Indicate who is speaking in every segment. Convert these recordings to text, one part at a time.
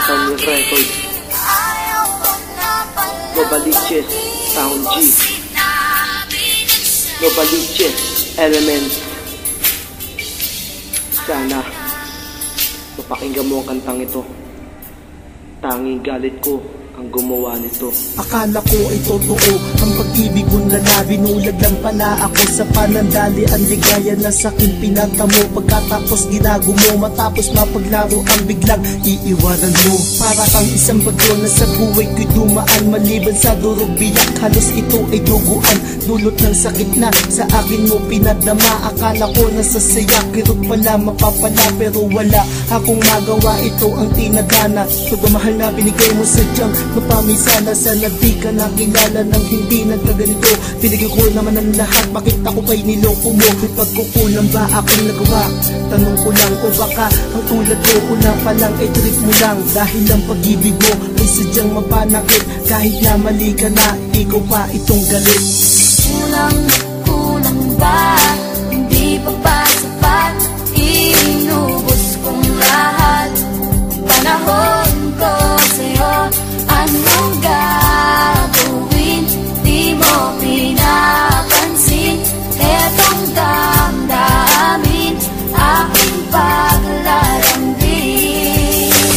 Speaker 1: Tony Record, Novaliches, Sound G, Novaliches, Element. Sana mapakinggan mo ang kantang ito. Tanging galit ko ang gumawa nito.
Speaker 2: Akala ko ay totoo ang pag-ibig mo na binulag lang pala ako sa panandali. Ang ligaya na sa'kin pinatamo, pagkatapos ginago mo, matapos mapaglaro ang biglang iiwanan mo. Para kang isang bagyo na sa buhay ko'y dumaan, maliban sa durog biyak, halos ito ay duguan. Dulot ng sakit na sa akin mo pinadama. Akala ko nasa saya, kirot pala mapapala, pero wala akong magawa, ito ang tinadana. Pagmamahal na binigay mo sadyang mapamisana, sana di ka nakilala nang hindi nagkaganito. Binigay ko naman ang lahat, bakit ako pa'y niloko mo? Pagkukulang ba akong nagawa? Tanong ko lang kung baka ang tulad ko una pa lang ay trip mo lang. Dahil ang pag-ibig mo ay sadyang mapanakit, kahit na mali ka na, ikaw pa itong galit.
Speaker 3: Kulang ba? Hindi pa ba sapat? Inubos kong lahat. Panahon ko sa'yo, anong gagawin? Di mo pinapansin etong damdamin, aking paglalambing.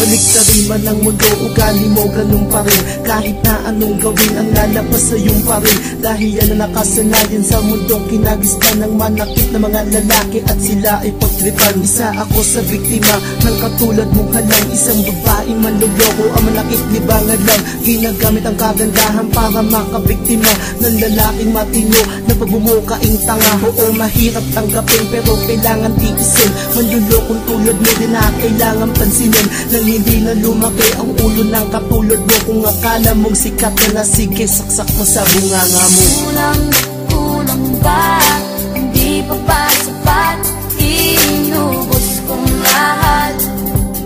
Speaker 2: Baliktarin man ang mundo, ugali mo ganun pa rin. Kahit na anong gawin, ang lalapas sa iyong pa rin. Dahil yan ang nakasanayan sa mundong kinagistan ng manakit na mga lalaki, at sila ay pagtripan. Isa ako sa biktima ng katulad mong halang, isang babae manluloko, ang manakit libangan lang. Ginagamit ang kagandahan para makabiktima ng lalaking matino na pagbumukaing tanga. Oo, mahirap tanggapin pero kailangan tiisin. Manlulokong tulad mo din na kailangan pansinin, nang hindi na lumaki ang ulo ng katulad mo. Kung akala mong sikat na, sige saksak mo sa bunganga mo.
Speaker 3: Kulang ba? Hindi pa ba sapat? Inubos kong lahat.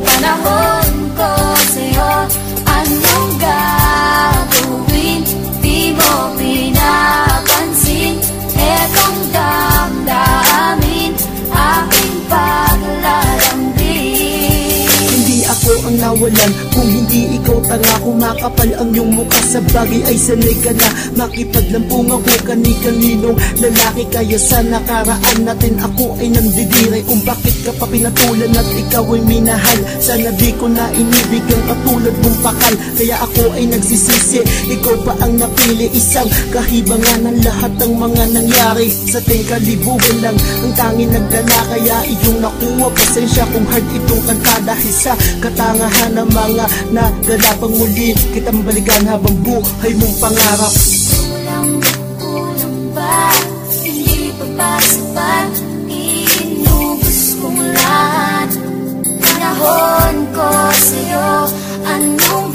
Speaker 3: Panahon ko sa'yo, anong gagawin? Di mo pinapansin etong damdamin, aking paglalambing.
Speaker 2: Hindi ako ang nawalan, kung hindi ikaw tanga. Kumakapal ang iyong mukha, sa bagay ay sanay ka na. Makipaglampung ako kani-kaninong lalaki, kaya sa nakaraan natin ako ay nandidire. Kung bakit ka pa pinatulan at ikaw ay minahal, sana di ko na inibig ang katulad mong pakal. Kaya ako ay nagsisisi, ikaw pa ang napili. Isang kahibangan ng lahat ng mga nangyari. Sa ting kalibugan lang ang tanging nagdala, kaya iyong nakuha. Pasensya kung hard itong kanta, dahil sa katangahan ng mga nagalapang muli kitang balikan habang buhay mong pangarap.
Speaker 3: Kulang ba? Hindi pa ba sapat? Inubos kong lahat. Panahon ko sa'yo, anong